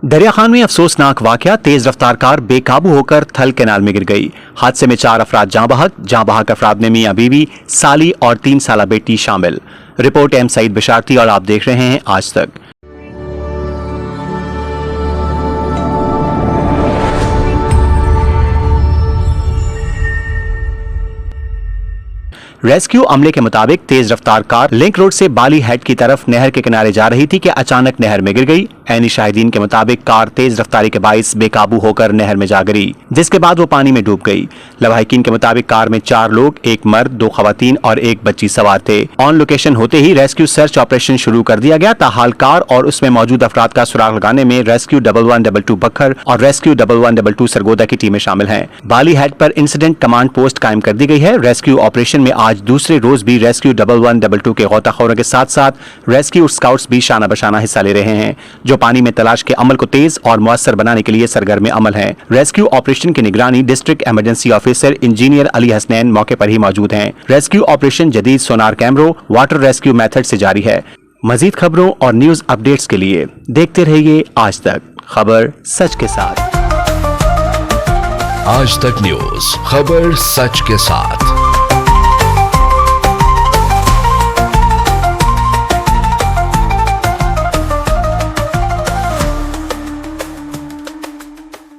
दरिया खान में अफसोसनाक वाकया, तेज रफ्तार कार बेकाबू होकर थल कैनाल में गिर गई। हादसे में 4 अफराद जाँ बहक अफराद में मियां बीवी, साली और 3 साला बेटी शामिल। रिपोर्ट एम सईद बिशारती और आप देख रहे हैं आज तक। रेस्क्यू अमले के मुताबिक तेज रफ्तार कार लिंक रोड से बाली हेड की तरफ नहर के किनारे जा रही थी कि अचानक नहर में गिर गई। ऐनी शाहिदीन के मुताबिक कार तेज रफ्तारी के बाइस बेकाबू होकर नहर में जा गिरी, जिसके बाद वो पानी में डूब गई। लवाहिकीन के मुताबिक कार में 4 लोग, 1 मर्द, 2 खवातीन और 1 बच्ची सवार थे। ऑन लोकेशन होते ही रेस्क्यू सर्च ऑपरेशन शुरू कर दिया गया। ताहाल कार और उसमें मौजूद अफराद का सुराग लगाने में रेस्क्यू 1122 बखर और रेस्क्यू 1122 सरगोदा की टीमें शामिल हैं। बाली हेड पर इंसिडेंट कमांड पोस्ट कायम कर दी गई है। रेस्क्यू ऑपरेशन में आज दूसरे रोज भी रेस्क्यू 1122 के गोताखोरों के साथ साथ रेस्क्यू स्काउट्स भी शाना बशाना हिस्सा ले रहे हैं, जो पानी में तलाश के अमल को तेज और मुअस्सर बनाने के लिए सरगर्म अमल हैं। रेस्क्यू ऑपरेशन की निगरानी district emergency officer engineer Ali Hasnain मौके पर ही मौजूद हैं। रेस्क्यू ऑपरेशन जदीद सोनार कैमरों, वाटर रेस्क्यू मेथड से जारी है। मजीद खबरों और न्यूज अपडेट्स के लिए देखते रहिए आज तक, खबर सच के साथ। आज तक न्यूज, खबर सच के साथ।